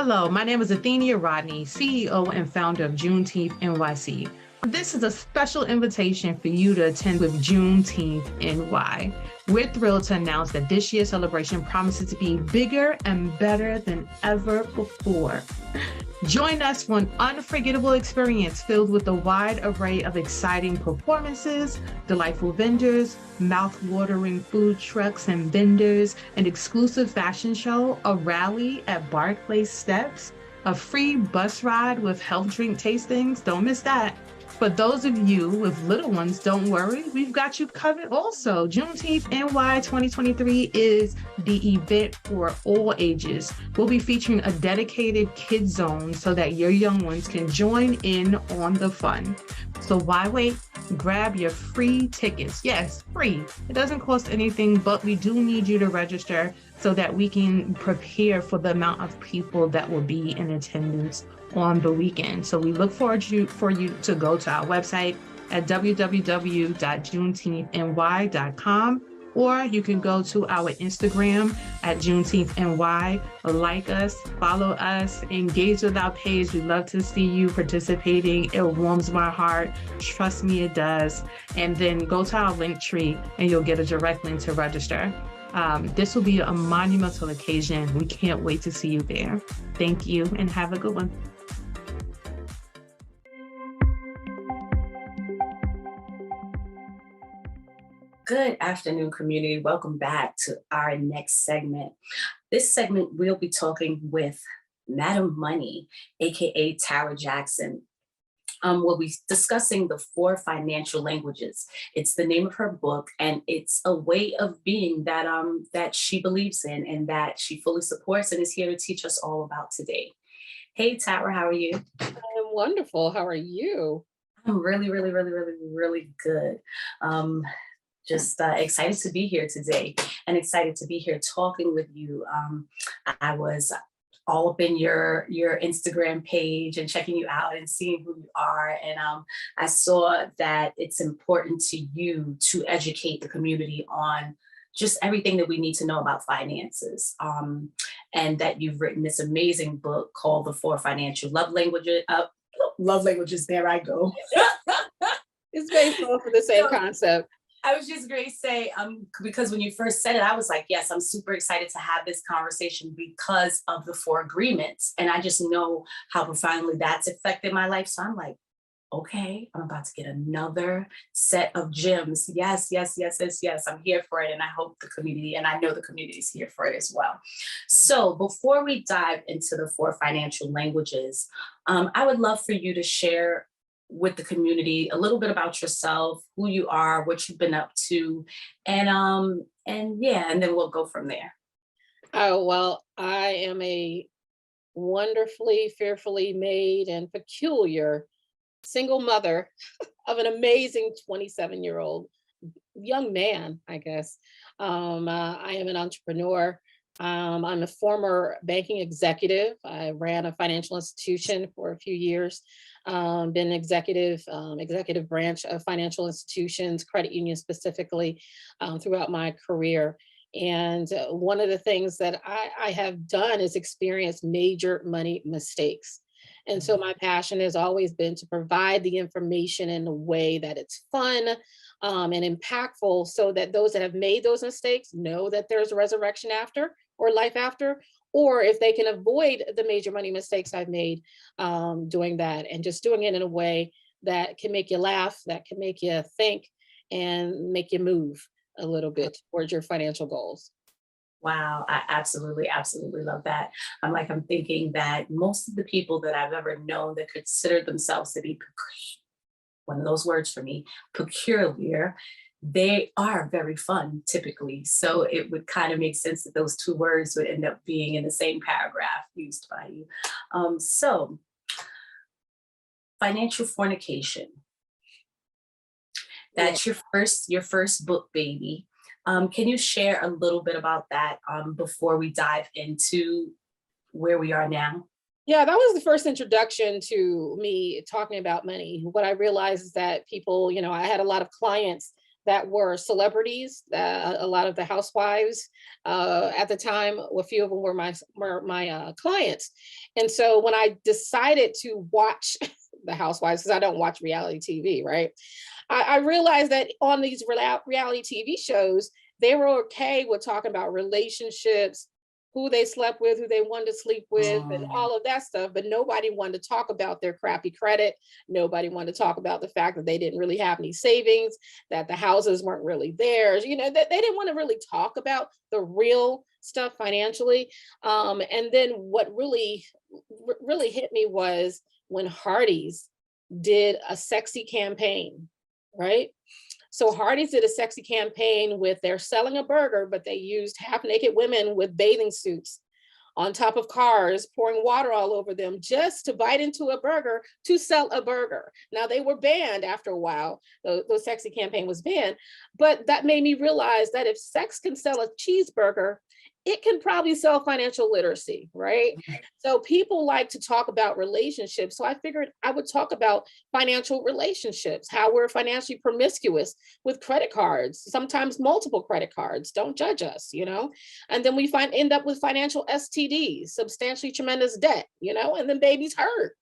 Hello, my name is Athenia Rodney, CEO and founder of Juneteenth NYC. This is a special invitation for you to attend with Juneteenth NY. We're thrilled to announce that this year's celebration promises to be bigger and better than ever before. Join us for an unforgettable experience filled with a wide array of exciting performances, delightful vendors, mouth-watering food trucks and vendors, an exclusive fashion show, a rally at Barclays Steps, a free bus ride with health drink tastings. Don't miss that. For those of you with little ones, don't worry, we've got you covered also. Juneteenth NY 2023 is the event for all ages. We'll be featuring a dedicated kids zone so that your young ones can join in on the fun. So why wait? Grab your free tickets. Yes, free. It doesn't cost anything, but we do need you to register so that we can prepare for the amount of people that will be in attendance on the weekend. So we look forward for you to go to our website at www.juneteenthny.com, or you can go to our Instagram at JuneteenthNY, like us, follow us, engage with our page. We love to see you participating. It warms my heart. Trust me, it does. And then go to our link tree and you'll get a direct link to register. This will be a monumental occasion. We can't wait to see you there. Thank you and have a good one. Good afternoon, community. Welcome back to our next segment. This segment, we'll be talking with Madam Money, AKA Tara Jackson. We'll be discussing the 4 financial languages. It's the name of her book, and it's a way of being that, that she believes in and that she fully supports and is here to teach us all about today. Hey, Tara, how are you? I'm wonderful. How are you? I'm really good. Just excited to be here today and excited to be here talking with you. I was all up in your Instagram page and checking you out and seeing who you are. And I saw that it's important to you to educate the community on just everything that we need to know about finances. And that you've written this amazing book called The 4 Financial Love Languages. Love Languages, there I go. It's based off of the same concept. I was just going to say, because when you first said it, I was like, yes, I'm super excited to have this conversation because of the 4 agreements. And I just know how profoundly that's affected my life. So I'm like, okay, I'm about to get another set of gems. Yes. I'm here for it. And I hope the community, and I know the community is here for it as well. So before we dive into the 4 financial languages, I would love for you to share with the community a little bit about yourself, who you are, what you've been up to, and then we'll go from there. Oh, well, I am a wonderfully, fearfully made and peculiar single mother of an amazing 27-year-old young man, I guess. I am an entrepreneur. I'm a former banking executive. I ran a financial institution for a few years. Been executive branch of financial institutions, credit unions specifically, throughout my career. And one of the things that I have done is experience major money mistakes. And so my passion has always been to provide the information in a way that it's fun and impactful so that those that have made those mistakes know that there's a resurrection after or life after, or if they can avoid the major money mistakes I've made, doing that and just doing it in a way that can make you laugh, that can make you think and make you move a little bit towards your financial goals. Wow, I absolutely love that. I'm thinking that most of the people that I've ever known that consider themselves to be, one of those words for me, peculiar, they are very fun typically. So it would kind of make sense that those 2 words would end up being in the same paragraph used by you. So financial fornication, that's your first book, baby. Can you share a little bit about that before we dive into where we are now? Yeah, that was the first introduction to me talking about money. What I realized is that people, I had a lot of clients that were celebrities. A lot of the housewives at the time, a few of them were my clients. And so when I decided to watch the housewives, because I don't watch reality TV, right? I realized that on these reality TV shows, they were okay with talking about relationships, who they slept with, who they wanted to sleep with, and all of that stuff. But nobody wanted to talk about their crappy credit. Nobody wanted to talk about the fact that they didn't really have any savings, that the houses weren't really theirs. You know, that they didn't want to really talk about the real stuff financially. And then what really hit me was when Hardee's did a sexy campaign, right? So Hardee's did a sexy campaign with they're selling a burger, but they used half naked women with bathing suits on top of cars, pouring water all over them just to bite into a burger to sell a burger. Now they were banned after a while. The sexy campaign was banned, but that made me realize that if sex can sell a cheeseburger, it can probably sell financial literacy, right? So people like to talk about relationships. So I figured I would talk about financial relationships, how we're financially promiscuous with credit cards, sometimes multiple credit cards. Don't judge us, you know? And then we end up with financial STDs, substantially tremendous debt, you know, and then babies hurt.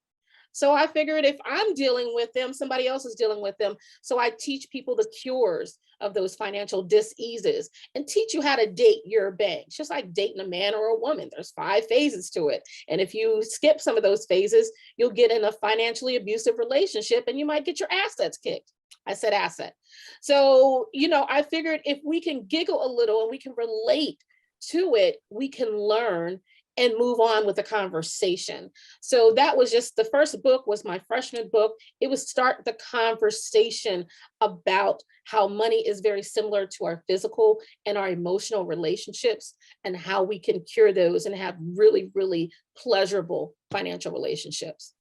So I figured if I'm dealing with them, somebody else is dealing with them. So I teach people the cures of those financial diseases and teach you how to date your banks, just like dating a man or a woman. There's 5 phases to it. And if you skip some of those phases, you'll get in a financially abusive relationship and you might get your assets kicked. I said asset. So, you know, I figured if we can giggle a little and we can relate to it, we can learn and move on with the conversation. So that was just the first book was my freshman book. It was start the conversation about how money is very similar to our physical and our emotional relationships and how we can cure those and have really, really pleasurable financial relationships.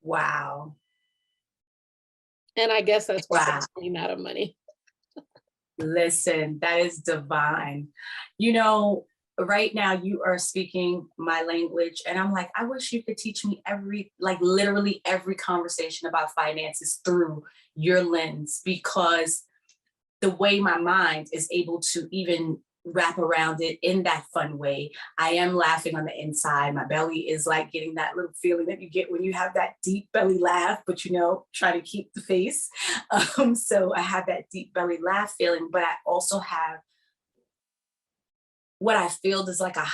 Wow. And I guess that's why Wow. I came out of money. Listen, that is divine. You know, right now you are speaking my language and I'm like, I wish you could teach me literally every conversation about finances through your lens, because the way my mind is able to even wrap around it in that fun way. I am laughing on the inside. My belly is like getting that little feeling that you get when you have that deep belly laugh, but you know, try to keep the face. So I have that deep belly laugh feeling, but I also have what I feel is like a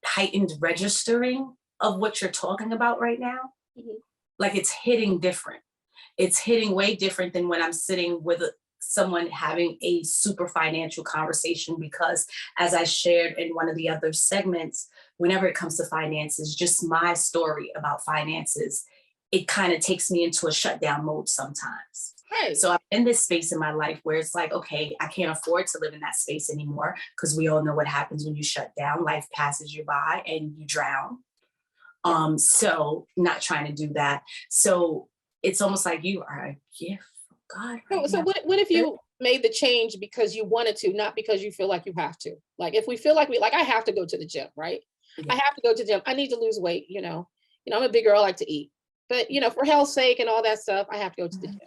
heightened registering of what you're talking about right now. Mhm. Like it's hitting different. It's hitting way different than when I'm sitting with someone having a super financial conversation, because as I shared in one of the other segments, whenever it comes to finances, just my story about finances, it kind of takes me into a shutdown mode sometimes. Right. So I'm in this space in my life where it's like, okay, I can't afford to live in that space anymore, because we all know what happens when you shut down. Life passes you by and you drown. So not trying to do that. So it's almost like you are a gift from God. Right So now. what if you made the change because you wanted to, not because you feel like you have to? Like if we feel like I have to go to the gym, right? Yeah. I have to go to the gym. I need to lose weight, you know. I'm a big girl, I like to eat. But for health's sake and all that stuff, I have to go to the gym.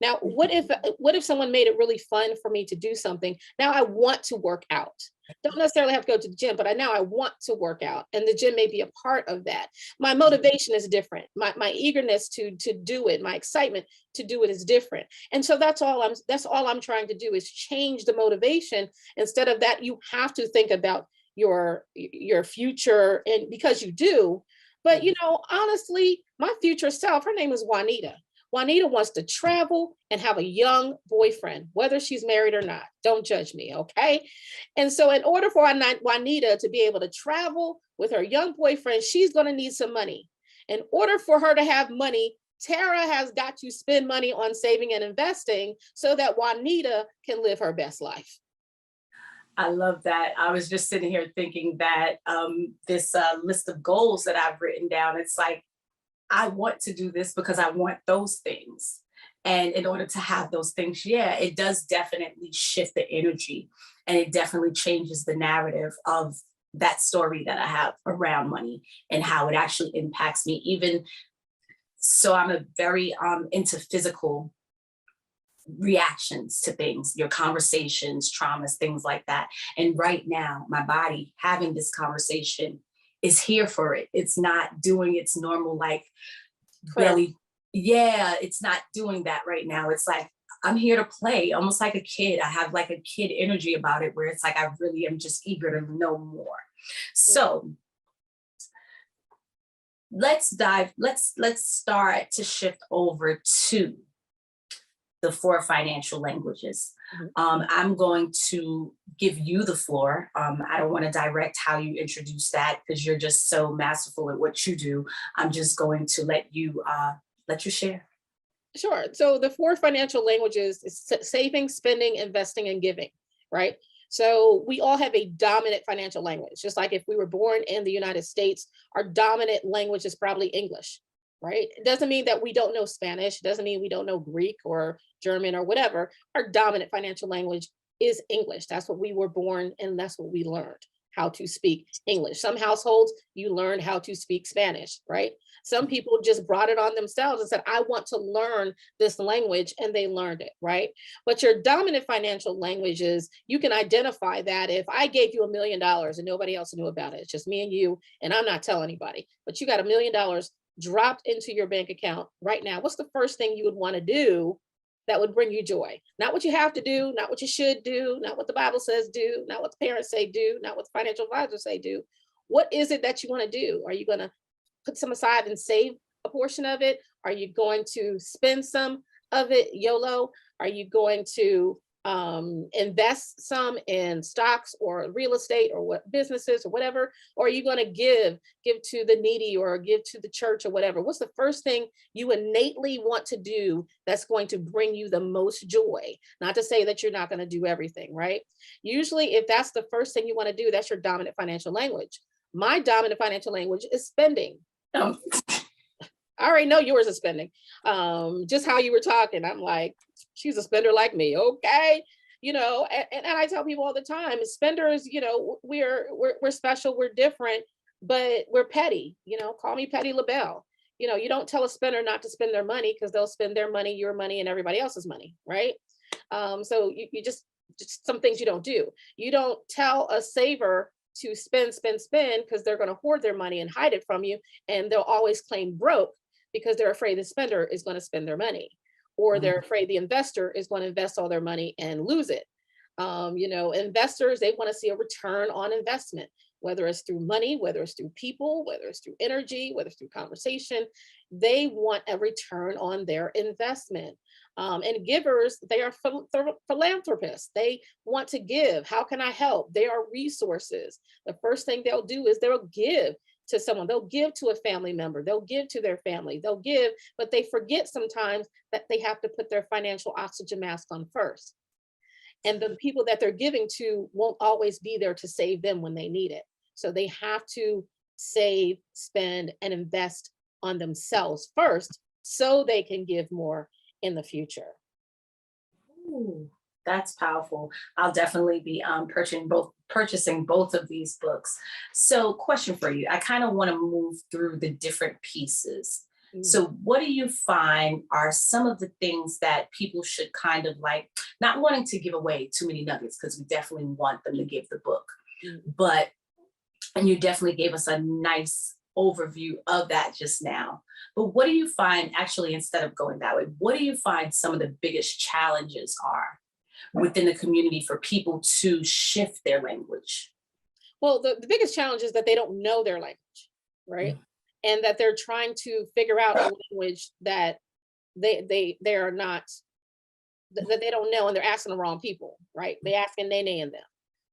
Now, what if someone made it really fun for me to do something? Now I want to work out. Don't necessarily have to go to the gym, but now I want to work out, and the gym may be a part of that. My motivation is different. My eagerness to do it, my excitement to do it is different. And so that's all I'm trying to do is change the motivation. Instead of that, you have to think about your future, and because you do. But honestly, my future self, her name is Juanita. Juanita wants to travel and have a young boyfriend, whether she's married or not. Don't judge me, okay? And so in order for Juanita to be able to travel with her young boyfriend, she's going to need some money. In order for her to have money, Tara has got to spend money on saving and investing so that Juanita can live her best life. I love that. I was just sitting here thinking that this list of goals that I've written down, it's like, I want to do this because I want those things. And in order to have those things, yeah, it does definitely shift the energy, and it definitely changes the narrative of that story that I have around money and how it actually impacts me. Even so, I'm a very into physical reactions to things, your conversations, traumas, things like that. And right now, my body having this conversation is here for it. It's not doing its normal, like, belly. Yeah, it's not doing that right now. It's like, I'm here to play, almost like a kid. I have like a kid energy about it where it's like, I really am just eager to know more. So let's start to shift over to the 4 financial languages. I'm going to give you the floor. I don't want to direct how you introduce that because you're just so masterful at what you do. I'm just going to let you share. Sure. So the 4 financial languages is saving, spending, investing, and giving, right? So we all have a dominant financial language. Just like if we were born in the United States, our dominant language is probably English, right? It doesn't mean that we don't know Spanish. It doesn't mean we don't know Greek or German or whatever. Our dominant financial language is English. That's what we were born and that's what we learned, how to speak English. Some households, you learn how to speak Spanish, right? Some people just brought it on themselves and said, I want to learn this language, and they learned it, right? But your dominant financial language is, you can identify that if I gave you $1 million and nobody else knew about it, it's just me and you, and I'm not telling anybody, but you got $1 million dropped into your bank account right now, what's the first thing you would want to do that would bring you joy? Not what you have to do, not what you should do, not what the Bible says do, not what the parents say do, not what the financial advisors say do. What is it that you want to do? Are you going to put some aside and save a portion of it? Are you going to spend some of it, YOLO? Are you going to invest some in stocks or real estate or what businesses or whatever? Or are you going to give to the needy or give to the church or whatever? What's the first thing you innately want to do that's going to bring you the most joy? Not to say that you're not going to do everything, right? Usually, if that's the first thing you want to do, that's your dominant financial language. My dominant financial language is spending. I already know yours is spending. Just how you were talking, I'm like, she's a spender like me. Okay. You know, and I tell people all the time, spenders, you know, we're special, we're different, but we're petty. You know, call me Petty LaBelle. You know, you don't tell a spender not to spend their money because they'll spend their money, your money, and everybody else's money, right? So you just some things you don't do. You don't tell a saver to spend because they're going to hoard their money and hide it from you, and they'll always claim broke because they're afraid the spender is going to spend their money, or they're afraid the investor is going to invest all their money and lose it. You know, investors, they want to see a return on investment, whether it's through money, whether it's through people, whether it's through energy, whether it's through conversation. They want a return on their investment. And givers, they are philanthropists. They want to give. How can I help? They are resources. The first thing they'll do is they'll give to someone. They'll give to a family member. They'll give to their family. They'll give, but they forget sometimes that they have to put their financial oxygen mask on first. And the people that they're giving to won't always be there to save them when they need it. So they have to save, spend, and invest on themselves first so they can give more in the future. Ooh, that's powerful. I'll definitely be purchasing both of these books. So, question for you. I kind of want to move through the different pieces. So what do you find are some of the things that people should kind of like, not wanting to give away too many nuggets, because we definitely want them to give the book, but, and you definitely gave us a nice overview of that just now. But what do you find, actually, instead of going that way, what do you find some of the biggest challenges are within the community for people to shift their language? Well, the biggest challenge is that they don't know their language, right? And that they're trying to figure out a language that they are not, that they don't know, and they're asking the wrong people, right? They asking Nene and them,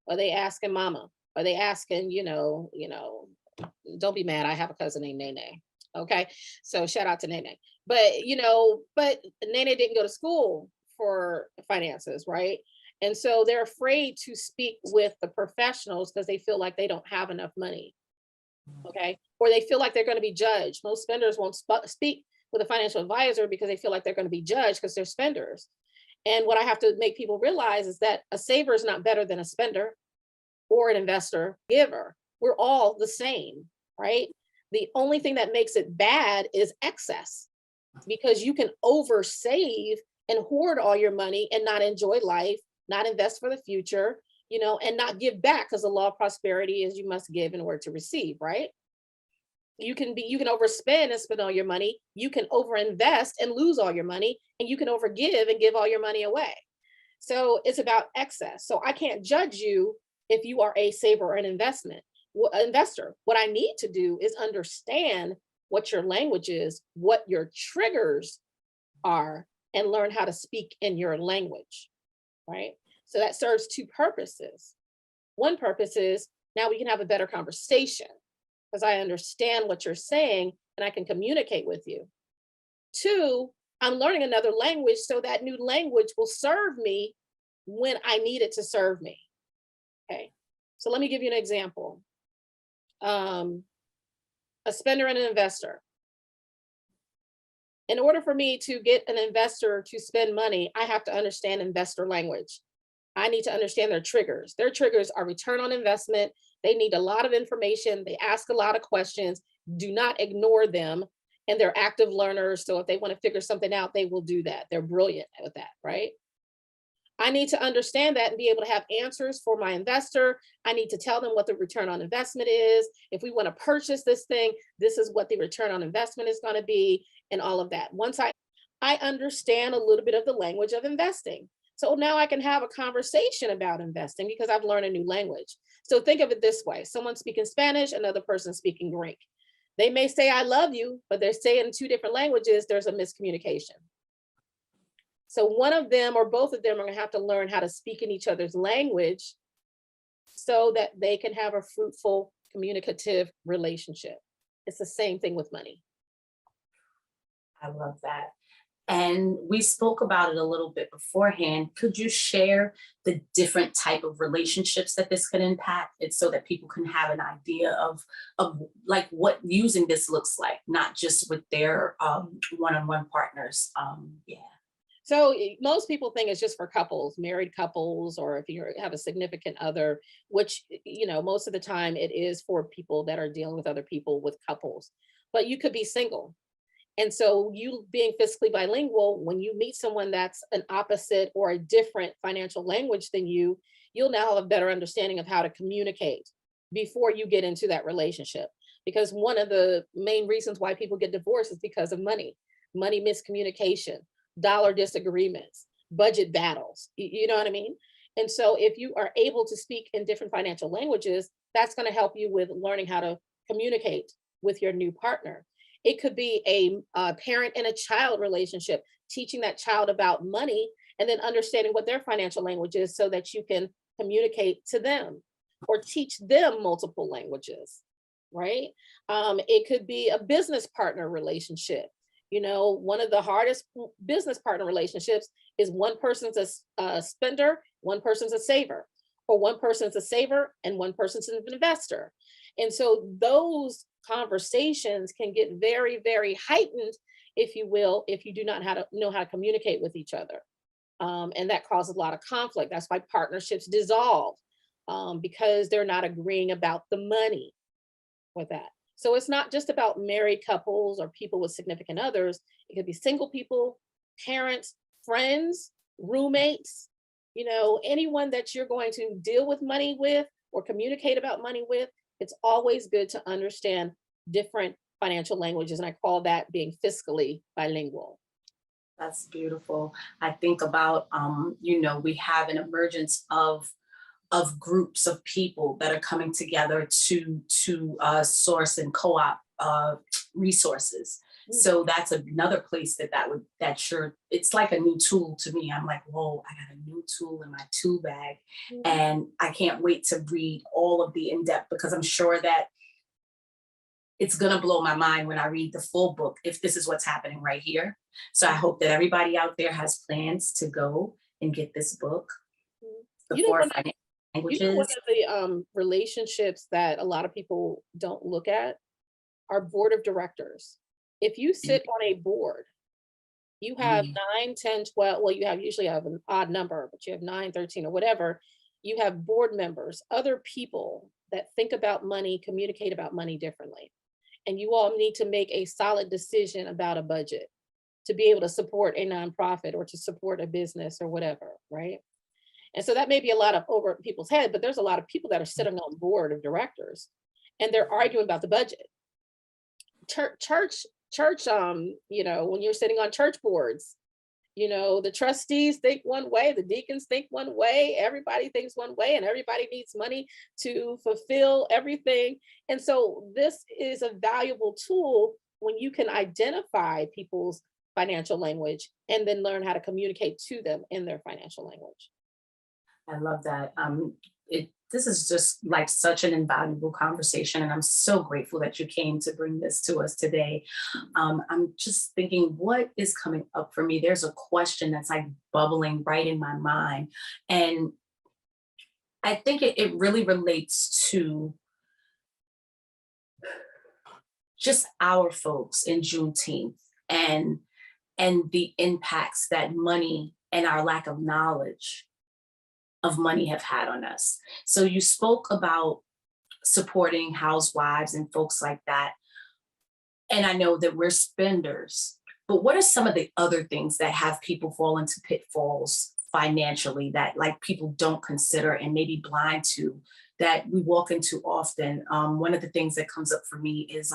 or they asking Mama, or they asking, you know, don't be mad. I have a cousin named Nene. Okay. So shout out to Nene. But, you know, but Nene didn't go to school for finances, right? And so they're afraid to speak with the professionals because they feel like they don't have enough money. Okay. Or they feel like they're going to be judged. Most spenders won't speak with a financial advisor because they feel like they're going to be judged because they're spenders. And what I have to make people realize is that a saver is not better than a spender or an investor giver. We're all the same, right? The only thing that makes it bad is excess, because you can over save and hoard all your money and not enjoy life, not invest for the future, and not give back, because the law of prosperity is you must give in order to receive, right? You can overspend and spend all your money. You can overinvest and lose all your money, and you can overgive and give all your money away. So it's about excess. So I can't judge you if you are a saver or an investor. What I need to do is understand what your language is, what your triggers are, and learn how to speak in your language, right? So that serves two purposes. One purpose is now we can have a better conversation because I understand what you're saying and I can communicate with you. Two, I'm learning another language so that new language will serve me when I need it to serve me. Okay, so let me give you an example. A spender and an investor. In order for me to get an investor to spend money, I have to understand investor language. I need to understand their triggers. Their triggers are return on investment. They need a lot of information. They ask a lot of questions. Do not ignore them. And they're active learners. So if they want to figure something out, they will do that. They're brilliant with that, right? I need to understand that and be able to have answers for my investor. I need to tell them what the return on investment is. If we want to purchase this thing, this is what the return on investment is going to be, and all of that. Once I understand a little bit of the language of investing. So now I can have a conversation about investing because I've learned a new language. So think of it this way. Someone speaking Spanish, another person speaking Greek. They may say, I love you, but they're saying in two different languages, there's a miscommunication. So one of them or both of them are gonna have to learn how to speak in each other's language so that they can have a fruitful, communicative relationship. It's the same thing with money. I love that. And we spoke about it a little bit beforehand. Could you share the different type of relationships that this could impact? It's so that people can have an idea of like what using this looks like, not just with their one-on-one partners. Yeah. So most people think it's just for couples, married couples, or if you have a significant other, which, most of the time it is for people that are dealing with other people with couples, but you could be single. And so you being fiscally bilingual, when you meet someone that's an opposite or a different financial language than you, you'll now have a better understanding of how to communicate before you get into that relationship. Because one of the main reasons why people get divorced is because of money miscommunication, dollar disagreements, budget battles, you know what I mean? And so if you are able to speak in different financial languages, that's going to help you with learning how to communicate with your new partner. It could be a parent and a child relationship, teaching that child about money and then understanding what their financial language is so that you can communicate to them or teach them multiple languages, right? It could be a business partner relationship. One of the hardest business partner relationships is one person's a spender, one person's a saver, or one person's a saver and one person's an investor. And so those conversations can get very, very heightened, if you will, if you do not know how to communicate with each other. And that causes a lot of conflict. That's why partnerships dissolve, because they're not agreeing about the money with that. So it's not just about married couples or people with significant others. It could be single people, parents, friends, roommates, anyone that you're going to deal with money with or communicate about money with. It's always good to understand different financial languages. And I call that being fiscally bilingual. That's beautiful. I think about, we have an emergence of groups of people that are coming together to source and co-op resources. So that's another place it's like a new tool to me. I'm like, whoa, I got a new tool in my tool bag. And I can't wait to read all of the in-depth, because I'm sure that it's going to blow my mind when I read the full book, if this is what's happening right here. So I hope that everybody out there has plans to go and get this book. One of the relationships that a lot of people don't look at are board of directors. If you sit on a board, you have 9, 10, 12, well, you usually have an odd number, but you have 9, 13 or whatever. You have board members, other people that think about money, communicate about money differently. And you all need to make a solid decision about a budget. to be able to support a nonprofit or to support a business or whatever, right? And so that may be a lot of over people's head, but there's a lot of people that are sitting on board of directors and they're arguing about the budget. Church, when you're sitting on church boards, the trustees think one way, the deacons think one way, everybody thinks one way, and everybody needs money to fulfill everything. And so this is a valuable tool when you can identify people's financial language and then learn how to communicate to them in their financial language. I love that. This is just like such an invaluable conversation, and I'm so grateful that you came to bring this to us today. I'm just thinking, what is coming up for me? There's a question that's like bubbling right in my mind, and I think it really relates to just our folks in Juneteenth and the impacts that money and our lack of knowledge of money have had on us. So you spoke about supporting housewives and folks like that. And I know that we're spenders, but what are some of the other things that have people fall into pitfalls financially that like people don't consider and maybe blind to that we walk into often? One of the things that comes up for me is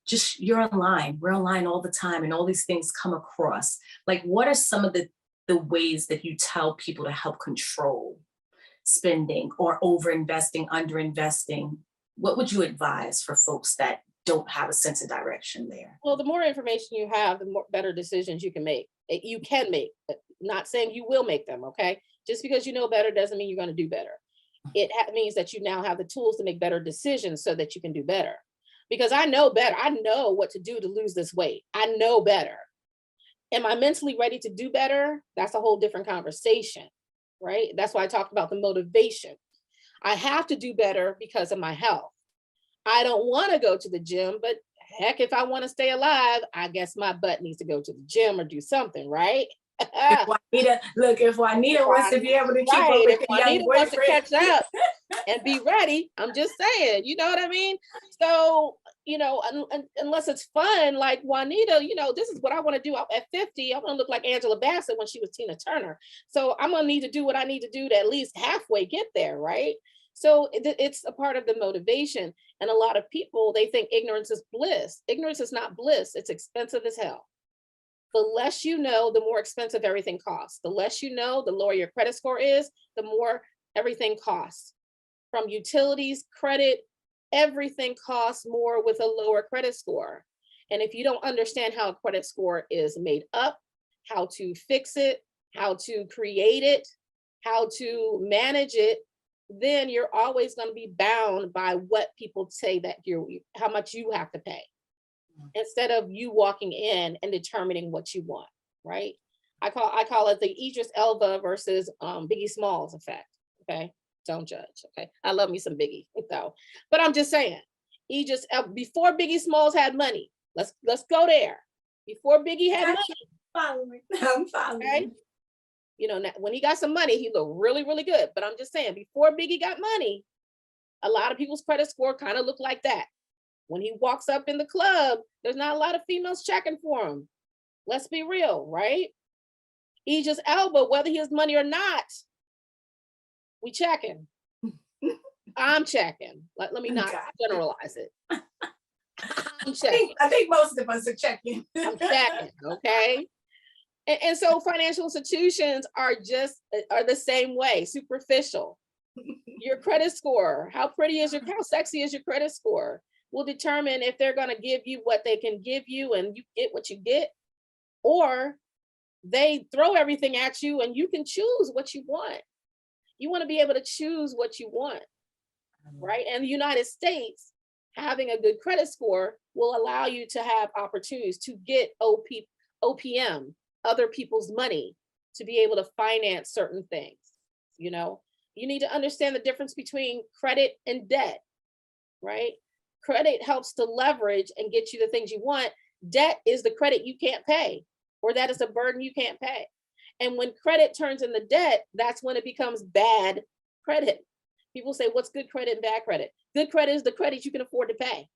just you're online. We're online all the time and all these things come across. Like, what are some of the ways that you tell people to help control spending or over-investing, under-investing? What would you advise for folks that don't have a sense of direction there? Well, the more information you have, the more better decisions you can make. You can make, not saying you will make them, okay? Just because you know better doesn't mean you're going to do better. It means that you now have the tools to make better decisions so that you can do better. Because I know better. I know what to do to lose this weight. I know better. Am I mentally ready to do better? That's a whole different conversation, right? That's why I talked about the motivation. I have to do better because of my health. I don't want to go to the gym, but heck, if I want to stay alive, I guess my butt needs to go to the gym or do something, right? If Juanita wants to be able to keep up with if her young Juanita wants to boyfriend. catch up and be ready, I'm just saying, you know what I mean? So, unless it's fun, like Juanita, this is what I want to do. At 50, I want to look like Angela Bassett when she was Tina Turner. So I'm going to need to do what I need to do to at least halfway get there, right? So it's a part of the motivation. And a lot of people, they think ignorance is bliss. Ignorance is not bliss. It's expensive as hell. The less you know, the more expensive everything costs. The less you know, the lower your credit score is, the more everything costs. From utilities, credit, everything costs more with a lower credit score. And if you don't understand how a credit score is made up, how to fix it, how to create it, how to manage it, then you're always going to be bound by what people say that how much you have to pay, instead of you walking in and determining what you want, right? I call it the Idris Elba versus Biggie Smalls effect. Okay, don't judge. Okay, I love me some Biggie though, but I'm just saying, before Biggie Smalls had money, let's go there. Before Biggie had money, I'm following. Okay? When he got some money, he looked really, really good. But I'm just saying, before Biggie got money, a lot of people's credit score kind of looked like that. When he walks up in the club, there's not a lot of females checking for him. Let's be real, right? Idris Elba, whether he has money or not, we checking. I'm checking. Let me not generalize it. I'm checking. I think most of us are checking. I'm checking, okay? And so financial institutions are the same way, superficial. Your credit score, how sexy is your credit score, will determine if they're going to give you what they can give you and you get what you get, or they throw everything at you and you can choose what you want. You want to be able to choose what you want, right? And the United States, having a good credit score will allow you to have opportunities to get OPM, other people's money, to be able to finance certain things. You need to understand the difference between credit and debt, right? Credit helps to leverage and get you the things you want. Debt is the credit you can't pay, or that is a burden you can't pay. And when credit turns into debt, that's when it becomes bad credit. People say, what's good credit and bad credit? Good credit is the credit you can afford to pay.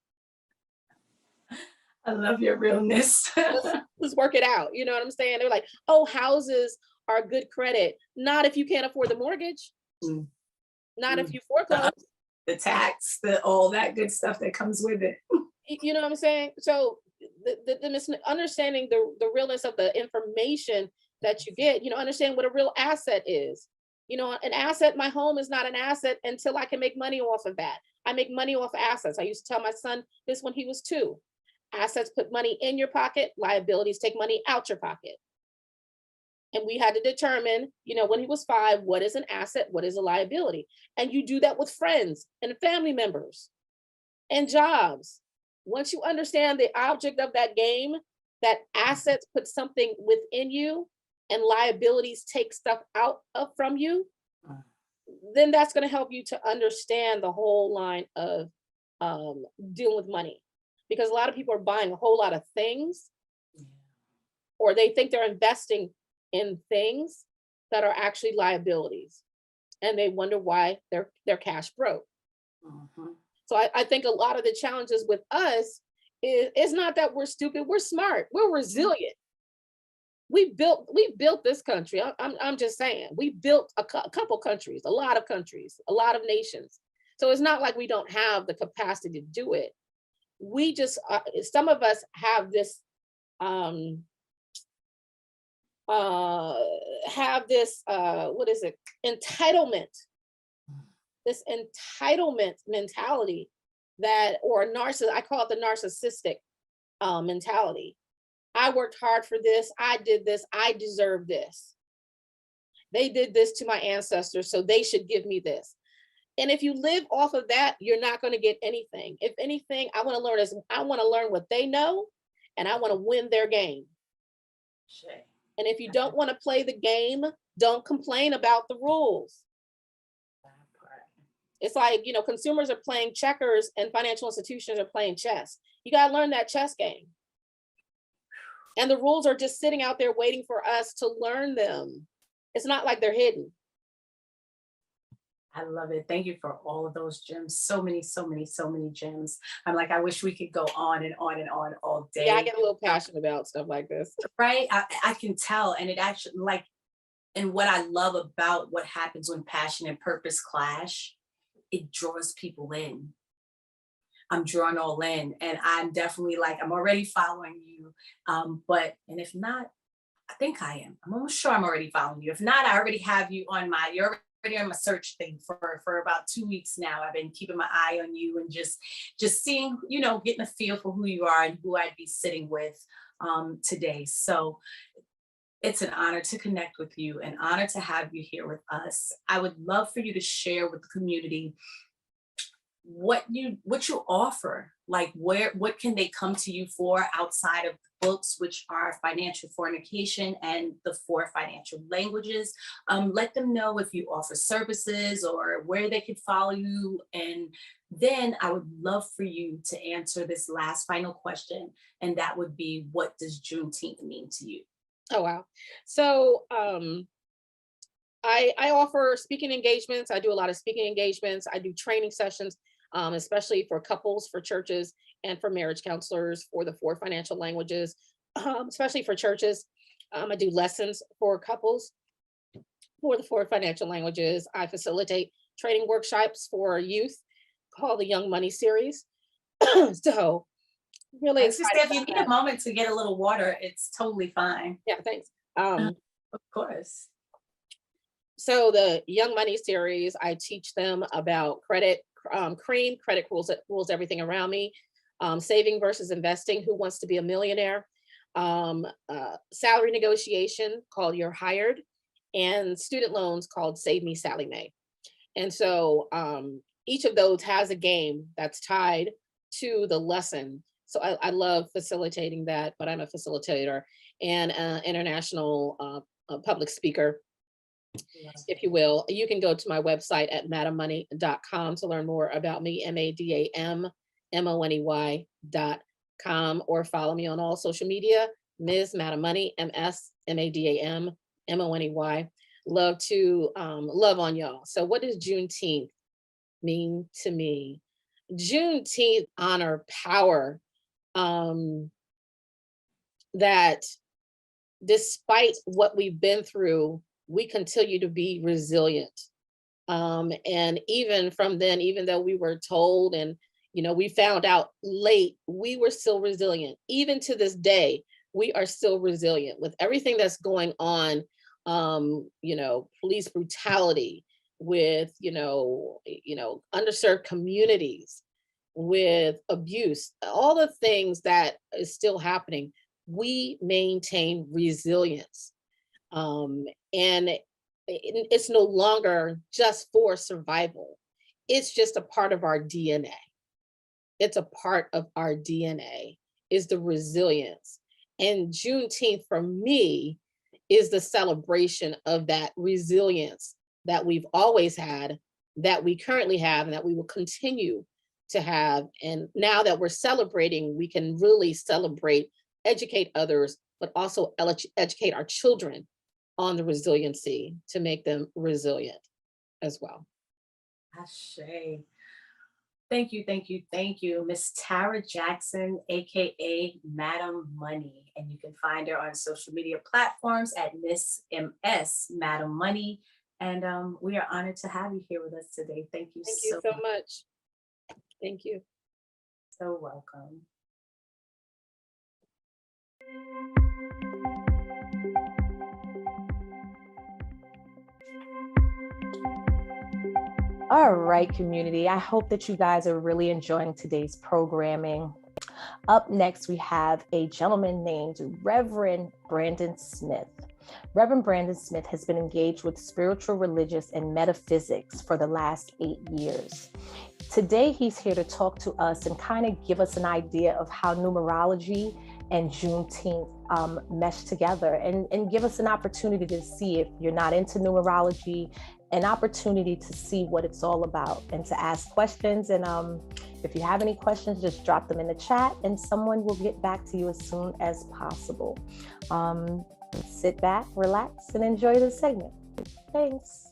I love your realness. Let's work it out. You know what I'm saying? They're like, oh, houses are good credit. Not if you can't afford the mortgage. Mm. Not if Mm. you foreclose. The tax, all that good stuff that comes with it. You know what I'm saying? So the misunderstanding the realness of the information that you get, understand what a real asset is. An asset, my home is not an asset until I can make money off of that. I make money off assets. I used to tell my son this when he was 2. Assets put money in your pocket, liabilities take money out your pocket. And we had to determine, when he was 5, what is an asset, what is a liability. And you do that with friends and family members and jobs. Once you understand the object of that game, that assets put something within you and liabilities take stuff out of from you, then that's going to help you to understand the whole line of dealing with money. Because a lot of people are buying a whole lot of things, or they think they're investing in things that are actually liabilities, and they wonder why they're cash broke. Mhm. So I think a lot of the challenges with us is not that we're stupid, we're smart, we're resilient. We built this country. I'm just saying, we built a couple countries, a lot of countries, a lot of nations. So it's not like we don't have the capacity to do it. We just some of us have this what is it, entitlement, this entitlement mentality, that, or I call it the narcissistic mentality. I worked hard for this, I did this, I deserve this. They did this to my ancestors, so they should give me this. And if you live off of that, you're not going to get anything. If anything, I want to learn what they know, and I want to win their game. Shay. And if you don't want to play the game, don't complain about the rules. It's like, consumers are playing checkers and financial institutions are playing chess. You got to learn that chess game. And the rules are just sitting out there waiting for us to learn them. It's not like they're hidden. I love it. Thank you for all of those gems. So many, so many, so many gems. I'm like, I wish we could go on and on and on all day. Yeah, I get a little passionate about stuff like this. Right? I can tell. And it actually, and what I love about what happens when passion and purpose clash, it draws people in. I'm drawn all in, and I'm definitely I'm already following you. And if not, I think I am. I'm almost sure I'm already following you. If not, I already have you on you're already on my search thing for about 2 weeks now. I've been keeping my eye on you and just seeing, getting a feel for who you are and who I'd be sitting with today. So it's an honor to connect with you, an honor to have you here with us. I would love for you to share with the community what you offer, what can they come to you for outside of the books, which are Financial Fornication and the 4 Financial Languages. Let them know if you offer services or where they could follow you. And then I would love for you to answer this last final question, and that would be, what does Juneteenth mean to you? Oh, wow. So I offer speaking engagements. I do a lot of speaking engagements. I do training sessions, especially for couples, for churches, and for marriage counselors for the 4 financial languages, especially for churches. I do lessons for couples for the 4 financial languages. I facilitate training workshops for youth called the Young Money series. So really excited. If you need a moment to get a little water, it's totally fine. Yeah, thanks. Of course. So the Young Money series, I teach them about credit, cream, credit rules everything around me, saving versus investing, who wants to be a millionaire, salary negotiation called You're Hired, and student loans called Save Me Sally Mae. And so each of those has a game that's tied to the lesson. So I love facilitating that, but I'm a facilitator and international public speaker, if you will. You can go to my website at madamoney.com to learn more about me, MADAMMONEY.com, or follow me on all social media, Ms. Madamoney, MSMADAMMONEY. Love to love on y'all. So what does Juneteenth mean to me? Juneteenth honor power. that despite what we've been through, we continue to be resilient. And even from then, even though we were told and, we found out late, we were still resilient. Even to this day, we are still resilient with everything that's going on. Police brutality, with, underserved communities, with abuse, all the things that is still happening. We maintain resilience. And it's no longer just for survival. It's just a part of our DNA. It's a part of our DNA is the resilience. And Juneteenth for me is the celebration of that resilience that we've always had, that we currently have, and that we will continue to have. And now that we're celebrating, we can really celebrate, educate others, but also educate our children on the resiliency to make them resilient as well. Ashe. Thank you, thank you, thank you, Miss Tara Jackson, aka Madam Money, and you can find her on social media platforms at Miss MS Madam Money. And we are honored to have you here with us today. Thank you. Thank you so much. Thank you. So welcome. All right, community. I hope that you guys are really enjoying today's programming. Up next, we have a gentleman named Reverend Brandon Smith. Reverend Brandon Smith has been engaged with spiritual, religious, and metaphysics for the last 8 years. Today, he's here to talk to us and kind of give us an idea of how numerology and Juneteenth mesh together, and give us an opportunity to see, if you're not into numerology, an opportunity to see what it's all about and to ask questions. And if you have any questions, just drop them in the chat and someone will get back to you as soon as possible. Sit back, relax, and enjoy the segment. Thanks.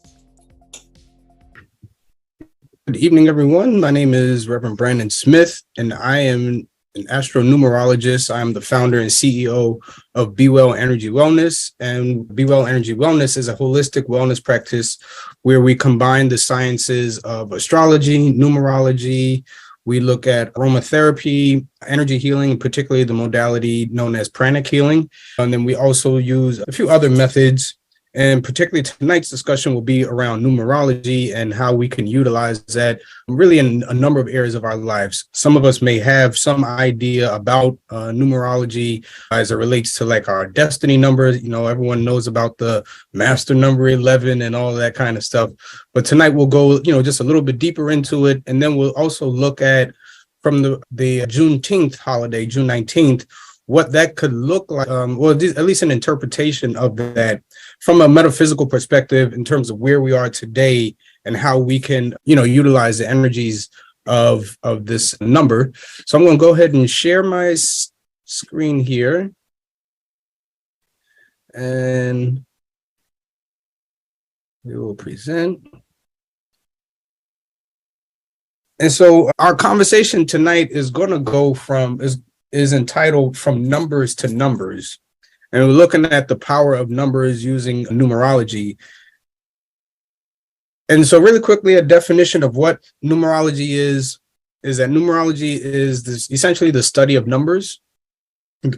Good evening, everyone. My name is Reverend Brandon Smith, and I am an astronumerologist. I'm the founder and CEO of Be Well Energy Wellness. And Be Well Energy Wellness is a holistic wellness practice where we combine the sciences of astrology, numerology. We look at aromatherapy, energy healing, particularly the modality known as pranic healing. And then we also use a few other methods. And particularly tonight's discussion will be around numerology and how we can utilize that really in a number of areas of our lives. Some of us may have some idea about numerology as it relates to like our destiny numbers. Everyone knows about the master number 11 and all that kind of stuff. But tonight we'll go, just a little bit deeper into it. And then we'll also look at from the Juneteenth holiday, June 19th, what that could look like, or at least an interpretation of that from a metaphysical perspective in terms of where we are today and how we can, utilize the energies of this number. So I'm going to go ahead and share my screen here. And we will present. And so our conversation tonight is going to go is entitled From Numbers to Numbers. And we're looking at the power of numbers using numerology. And so really quickly, a definition of what numerology is that numerology is essentially the study of numbers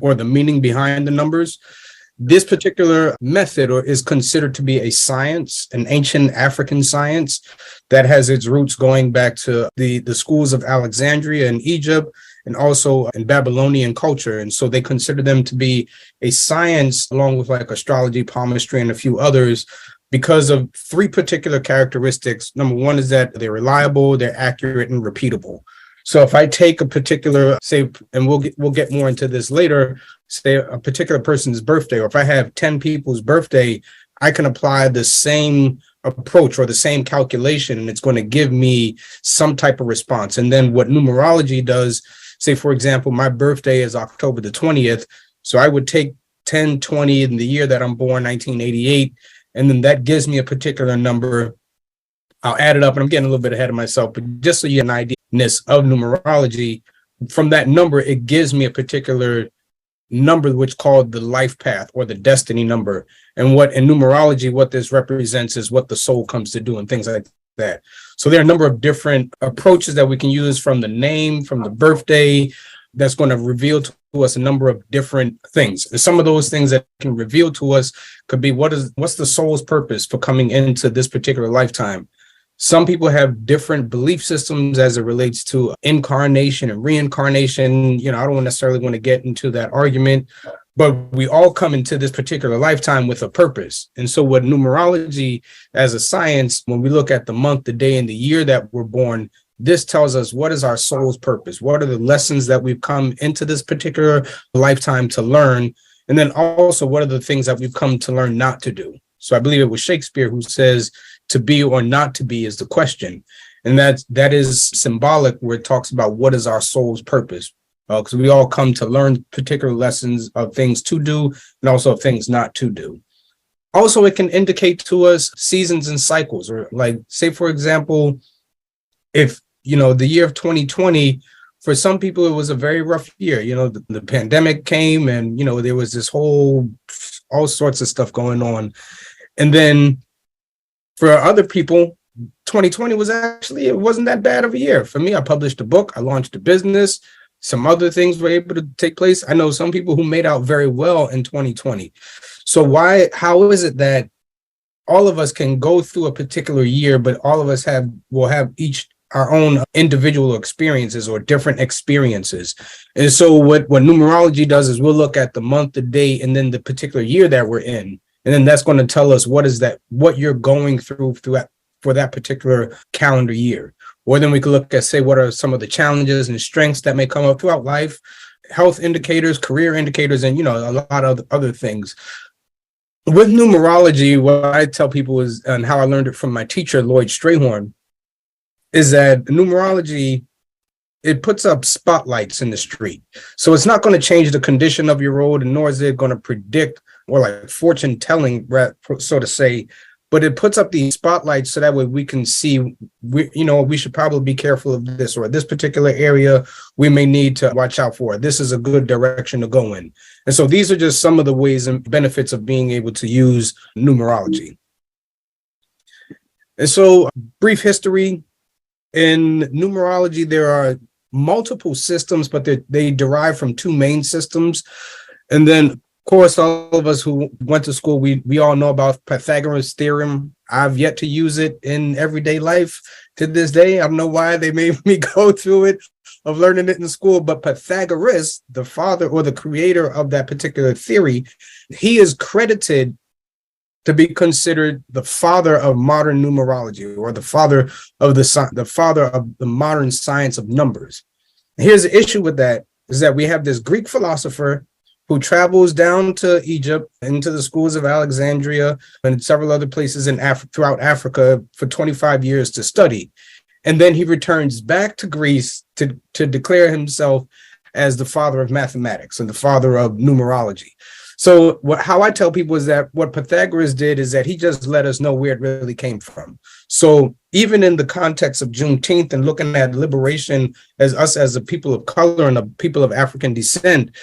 or the meaning behind the numbers. This particular method is considered to be a science, an ancient African science that has its roots going back to the schools of Alexandria in Egypt, and also in Babylonian culture. And so they consider them to be a science along with like astrology, palmistry, and a few others because of three particular characteristics. Number one is that they're reliable, they're accurate, and repeatable. So if I take a particular, say, and we'll get more into this later, say a particular person's birthday, or if I have 10 people's birthday, I can apply the same approach or the same calculation, and it's going to give me some type of response. And then what numerology does, say, for example, my birthday is October the 20th. So I would take 10, 20 in the year that I'm born, 1988, and then that gives me a particular number. I'll add it up, and I'm getting a little bit ahead of myself, but just so you have an idea of numerology, from that number, it gives me a particular number, which called the life path or the destiny number. And what in numerology, what this represents is what the soul comes to do and things like that. So there are a number of different approaches that we can use, from the name, from the birthday, that's going to reveal to us a number of different things. And some of those things that can reveal to us could be what's the soul's purpose for coming into this particular lifetime. Some people have different belief systems as it relates to incarnation and reincarnation. I don't necessarily want to get into that argument, but we all come into this particular lifetime with a purpose. And so what numerology as a science, when we look at the month, the day, and the year that we're born, this tells us what is our soul's purpose? What are the lessons that we've come into this particular lifetime to learn? And then also, what are the things that we've come to learn not to do? So I believe it was Shakespeare who says, to be or not to be is the question. And that is symbolic, where it talks about what is our soul's purpose. Because we all come to learn particular lessons of things to do and also of things not to do. Also, it can indicate to us seasons and cycles, or like, say, for example, if, the year of 2020, for some people, it was a very rough year. The pandemic came and, there was this all sorts of stuff going on. And then for other people, 2020 it wasn't that bad of a year. For me, I published a book, I launched a business, some other things were able to take place. I know some people who made out very well in 2020. So how is it that all of us can go through a particular year, but all of us will have each our own individual experiences or different experiences? And so what numerology does is we'll look at the month, the day, and then the particular year that we're in. And then that's going to tell us what you're going through for that particular calendar year. Or then we could look at, say, what are some of the challenges and strengths that may come up throughout life, health indicators, career indicators, and, a lot of other things. With numerology, what I tell people is, and how I learned it from my teacher, Lloyd Strayhorn, is that numerology, it puts up spotlights in the street. So it's not going to change the condition of your road, and nor is it going to predict, or like fortune telling, so to say, but it puts up these spotlights so that way we can see, we should probably be careful of this, or this particular area we may need to watch out for. This is a good direction to go in. And so these are just some of the ways and benefits of being able to use numerology. And so, brief history. In numerology, there are multiple systems, but they derive from two main systems. And then, of course, all of us who went to school, we all know about Pythagoras' theorem. I've yet to use it in everyday life to this day. I don't know why they made me go through it, of learning it in school, but Pythagoras, the father or the creator of that particular theory, he is credited to be considered the father of modern numerology, or the father of the modern science of numbers. Here's the issue with that, is that we have this Greek philosopher who travels down to Egypt, into the schools of Alexandria and several other places throughout Africa for 25 years to study. And then he returns back to Greece to declare himself as the father of mathematics and the father of numerology. So how I tell people is that what Pythagoras did is that he just let us know where it really came from. So even in the context of Juneteenth and looking at liberation as a people of color and a people of African descent,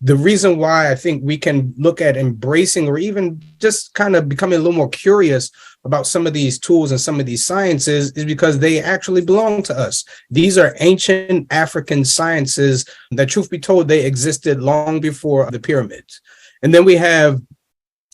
the reason why I think we can look at embracing, or even just kind of becoming a little more curious about some of these tools and some of these sciences, is because they actually belong to us. These are ancient African sciences that, truth be told, they existed long before the pyramids. And then we have,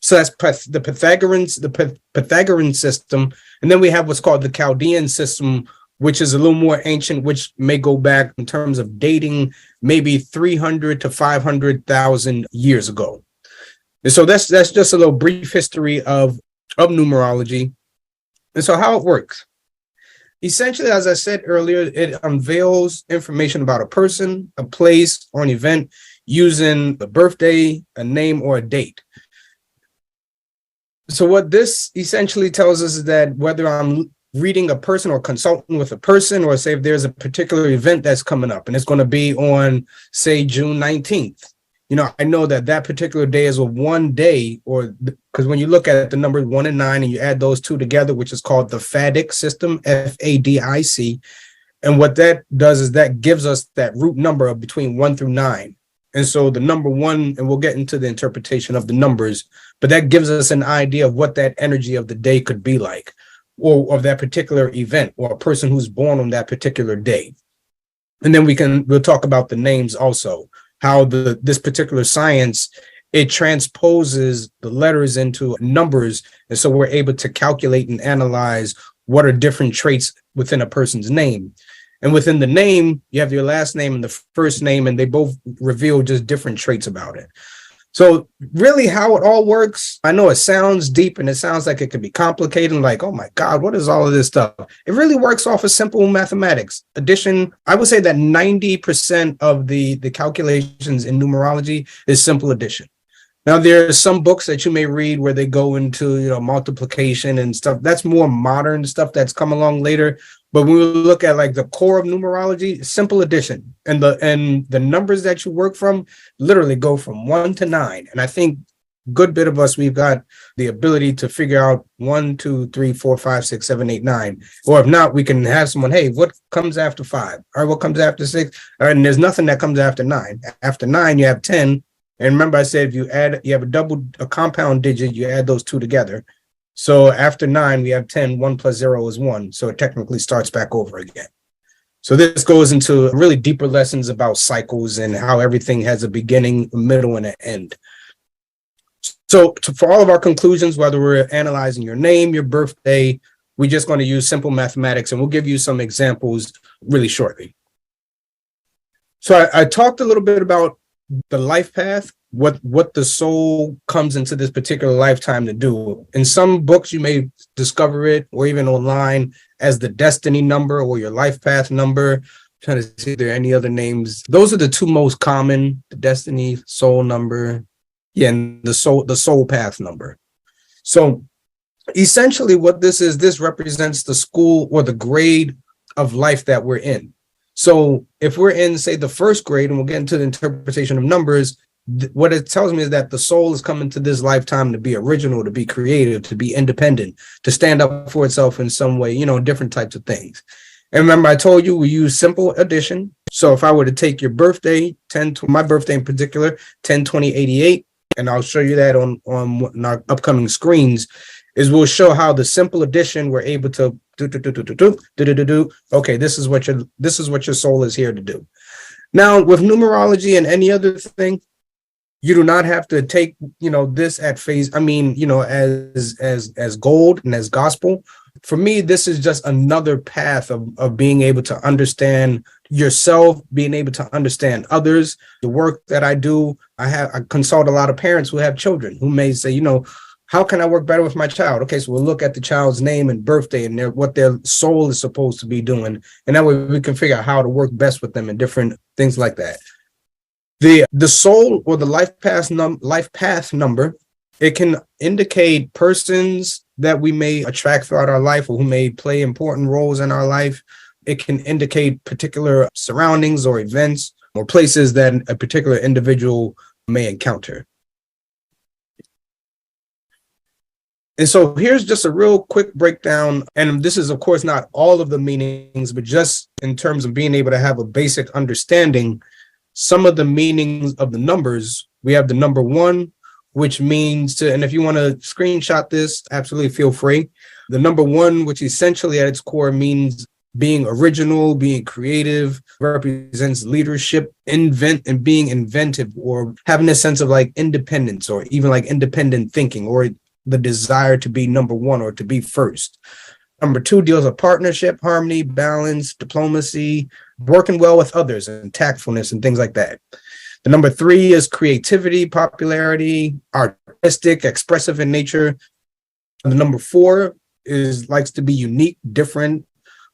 so that's the Pythagorean system. And then we have what's called the Chaldean system, which is a little more ancient, which may go back in terms of dating, maybe 300 to 500,000 years ago. And so that's just a little brief history of numerology. And so how it works. Essentially, as I said earlier, it unveils information about a person, a place, or an event using a birthday, a name, or a date. So what this essentially tells us is that whether I'm reading a person or consulting with a person, or say if there's a particular event that's coming up and it's going to be on, say, June 19th, I know that particular day is a one day, or because when you look at the numbers 1 and 9 and you add those two together, which is called the FADIC system, FADIC. And what that does is that gives us that root number of between 1 through 9. And so the number one, and we'll get into the interpretation of the numbers, but that gives us an idea of what that energy of the day could be like, or of that particular event, or a person who's born on that particular day. And then we'll talk about the names also, how this particular science, it transposes the letters into numbers. And so we're able to calculate and analyze what are different traits within a person's name. And within the name, you have your last name and the first name, and they both reveal just different traits about it. So really how it all works, I know it sounds deep and it sounds like it could be complicated, like, oh my God, what is all of this stuff? It really works off of simple mathematics. Addition, I would say that 90% of the calculations in numerology is simple addition. Now, there are some books that you may read where they go into, multiplication and stuff. That's more modern stuff that's come along later. But when we look at like the core of numerology, simple addition, and the numbers that you work from literally go from 1 to 9. And I think a good bit of us, we've got the ability to figure out 1, 2, 3, 4, 5, 6, 7, 8, 9. Or if not, we can have someone, hey, what comes after 5? All right, what comes after 6? All right, and there's nothing that comes after 9. After 9, you have 10. And remember, I said if you have a compound digit, you add those two together. So after 9, we have 10, 1 plus 0 is 1. So it technically starts back over again. So this goes into really deeper lessons about cycles and how everything has a beginning, a middle, and an end. So for all of our conclusions, whether we're analyzing your name, your birthday, we're just going to use simple mathematics, and we'll give you some examples really shortly. So I talked a little bit about the life path, what the soul comes into this particular lifetime to do. In some books, you may discover it, or even online, as the destiny number or your life path number. I'm trying to see if there are any other names. Those are the two most common: the destiny soul number, and the soul path number. So essentially what this represents the school or the grade of life that we're in. So if we're in, say, the first grade, and we'll get into the interpretation of numbers, what it tells me is that the soul is coming to this lifetime to be original, to be creative, to be independent, to stand up for itself in some way, different types of things. And remember, I told you we use simple addition. So if I were to take your birthday, my birthday in particular, 10/20/88, and I'll show you that on our upcoming screens, is we'll show how the simple addition we're able to do. Okay, this is what your soul is here to do. Now, with numerology and any other thing, you do not have to take this at face. I mean, as gold and as gospel. For me, this is just another path of being able to understand yourself, being able to understand others. The work that I do, I consult a lot of parents who have children who may say, how can I work better with my child? Okay, so we'll look at the child's name and birthday and what their soul is supposed to be doing. And that way we can figure out how to work best with them and different things like that. The soul or the life path number, it can indicate persons that we may attract throughout our life or who may play important roles in our life. It can indicate particular surroundings or events or places that a particular individual may encounter. And so here's just a real quick breakdown. And this is, of course, not all of the meanings, but just in terms of being able to have a basic understanding, some of the meanings of the numbers. We have the number 1, which means and if you want to screenshot this, absolutely feel free. The number 1, which essentially at its core means being original, being creative, represents leadership, and being inventive, or having a sense of like independence, or even like independent thinking, or the desire to be number 1 or to be first. Number 2 deals with partnership, harmony, balance, diplomacy, working well with others, and tactfulness and things like that. The number 3 is creativity, popularity, artistic, expressive in nature. The number 4 likes to be unique, different.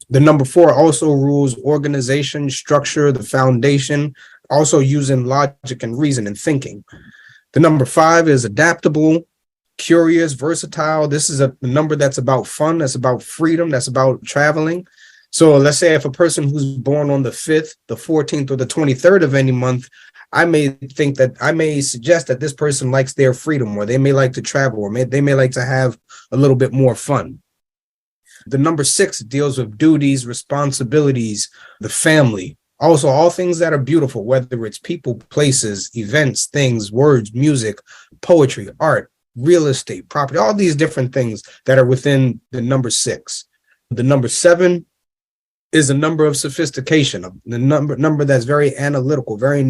The number 4 also rules organization, structure, the foundation, also using logic and reason and thinking. The number 5 is adaptable, curious, versatile. This is a number that's about fun, that's about freedom, that's about traveling. So let's say if a person who's born on the 5th, the 14th, or the 23rd of any month, I may suggest that this person likes their freedom, or they may like to travel, or they may like to have a little bit more fun. The number 6 deals with duties, responsibilities, the family. Also, all things that are beautiful, whether it's people, places, events, things, words, music, poetry, art, real estate, property, all these different things that are within the number 6. The number 7 is a number of sophistication, the number that's very analytical, very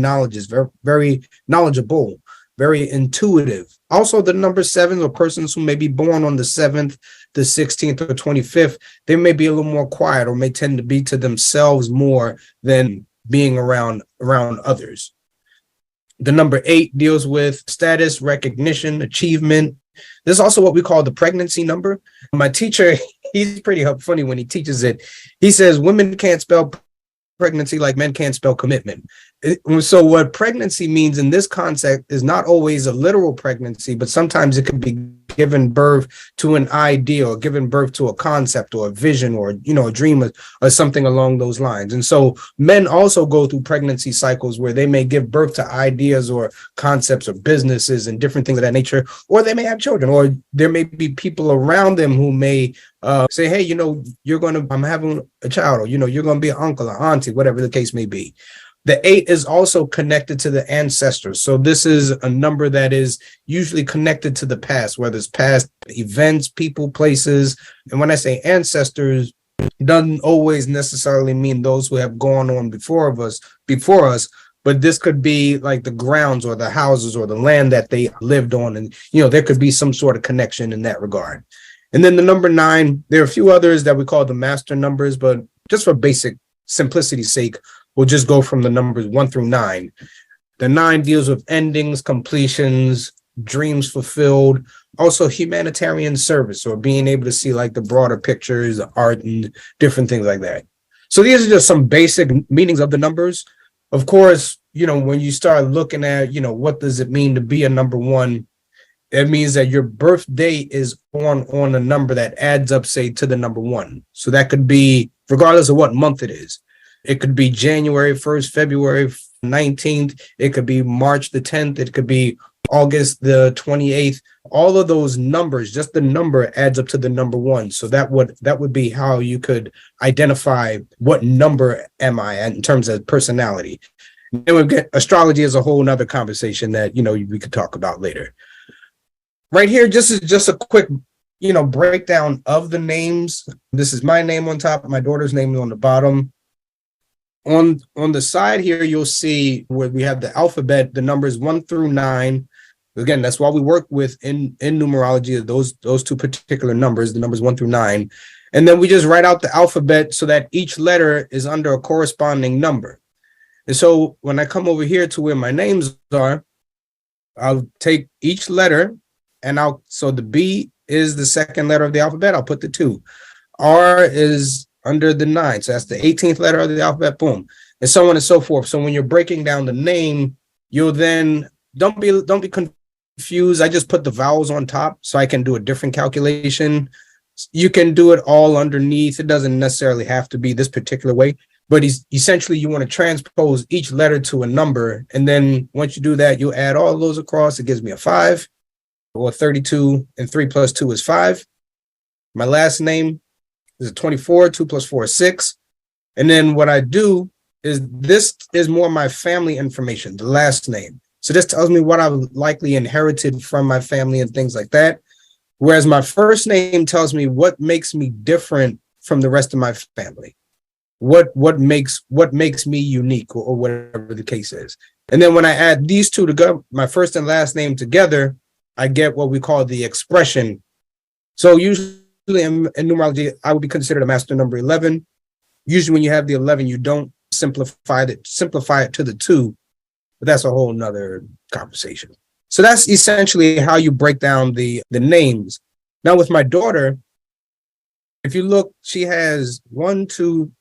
very knowledgeable, very intuitive. Also, the number 7 are persons who may be born on the 7th, the 16th, or 25th. They may be a little more quiet or may tend to be to themselves more than being around others. The number 8 deals with status, recognition, achievement. This is also what we call the pregnancy number. My teacher, he's pretty funny when he teaches it. He says women can't spell pregnancy like men can't spell commitment. So what pregnancy means in this concept is not always a literal pregnancy, but sometimes it could be given birth to an idea or given birth to a concept or a vision or, a dream or something along those lines. And so men also go through pregnancy cycles where they may give birth to ideas or concepts or businesses and different things of that nature, or they may have children, or there may be people around them who may say, hey, I'm having a child, or, you're going to be an uncle or auntie, whatever the case may be. The 8 is also connected to the ancestors. So this is a number that is usually connected to the past, whether it's past events, people, places. And when I say ancestors, it doesn't always necessarily mean those who have gone on before us, but this could be like the grounds or the houses or the land that they lived on. And, there could be some sort of connection in that regard. And then the number 9, there are a few others that we call the master numbers, but just for basic simplicity's sake, we'll just go from the numbers 1 through 9. The 9 deals with endings, completions, dreams fulfilled, also humanitarian service or being able to see like the broader pictures, the art, and different things like that. So these are just some basic meanings of the numbers. Of course, when you start looking at, what does it mean to be a number 1? It means that your birth date is on a number that adds up, say, to the number 1. So that could be regardless of what month it is. It could be January 1st, February 19th. It could be March the 10th. It could be August the 28th. All of those numbers, just the number adds up to the number 1. So that would be how you could identify what number am I in terms of personality. And we get astrology as a whole nother conversation that, we could talk about later. Right here, just a quick, breakdown of the names. This is my name on top, my daughter's name on the bottom. On the side here, you'll see where we have the alphabet, the numbers 1 through 9. Again, that's why we work with in numerology, those 2 particular numbers, the numbers 1 through 9. And then we just write out the alphabet so that each letter is under a corresponding number. And so when I come over here to where my names are, I'll take each letter so the B is the second letter of the alphabet. I'll put the 2. R is under the 9. So that's the 18th letter of the alphabet, boom, and so on and so forth. So when you're breaking down the name, you'll then don't be confused. I just put the vowels on top so I can do a different calculation. You can do it all underneath. It doesn't necessarily have to be this particular way, but essentially you want to transpose each letter to a number. And then once you do that, you'll add all of those across. It gives me a 5 or 32, and 3 plus 2 is 5. My last name is 24, 2 plus 4 is 6. And then what I do is this is more my family information, the last name. So this tells me what I've likely inherited from my family and things like that. Whereas my first name tells me what makes me different from the rest of my family. What makes me unique or whatever the case is. And then when I add these 2 together, my first and last name together, I get what we call the expression. So usually in numerology, I would be considered a master number 11. Usually when you have the 11, you don't simplify it to the 2, but that's a whole nother conversation. So that's essentially how you break down the names. Now with my daughter, if you look, she has 2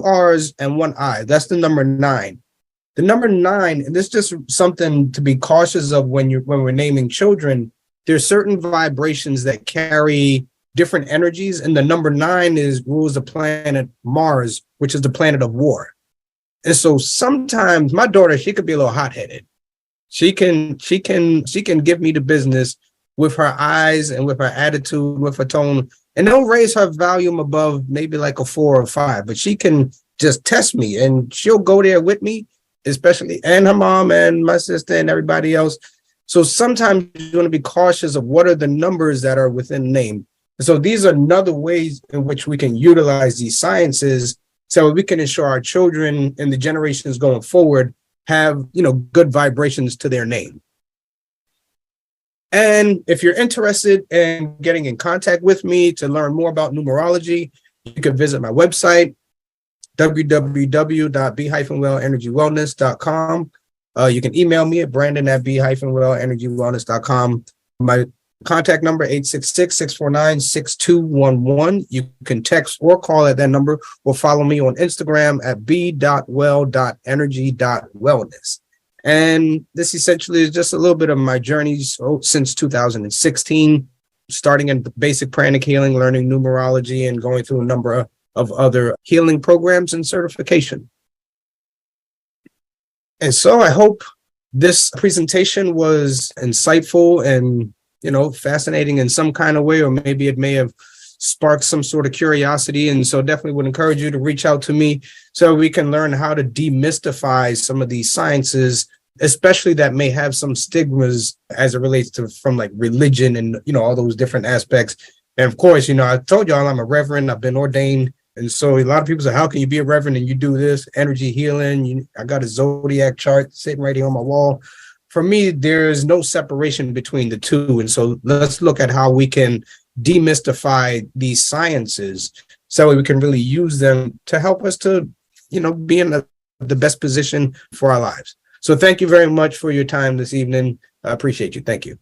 R's and 1 I. That's the number 9. The number 9, and this is just something to be cautious of when we're naming children. There's certain vibrations that carry different energies, and the number 9 rules the planet Mars, which is the planet of war. And so sometimes my daughter, she could be a little hot-headed. She can give me the business with her eyes and with her attitude, with her tone, and they'll raise her volume above maybe like a 4 or 5, but she can just test me, and she'll go there with me, especially, and her mom and my sister and everybody else. So sometimes you want to be cautious of what are the numbers that are within the name. So these are another ways in which we can utilize these sciences so we can ensure our children and the generations going forward have, good vibrations to their name. And if you're interested in getting in contact with me to learn more about numerology, you can visit my website, www.b-wellenergywellness.com. You can email me at brandon@b-wellenergywellness.com. My contact number, 866-649-6211. You can text or call at that number, or follow me on Instagram at b.well.energy.wellness. And this essentially is just a little bit of my journey since 2016, starting in basic pranic healing, learning numerology, and going through a number of other healing programs and certification. And so I hope this presentation was insightful and, fascinating in some kind of way, or maybe it may have sparked some sort of curiosity. And so definitely would encourage you to reach out to me so we can learn how to demystify some of these sciences, especially that may have some stigmas as it relates to from like religion and, all those different aspects. And of course, I told y'all I'm a reverend, I've been ordained. And so a lot of people say, how can you be a reverend and you do this energy healing? I got a zodiac chart sitting right here on my wall. For me, there is no separation between the two. And so let's look at how we can demystify these sciences so we can really use them to help us to, be in the best position for our lives. So thank you very much for your time this evening. I appreciate you. Thank you.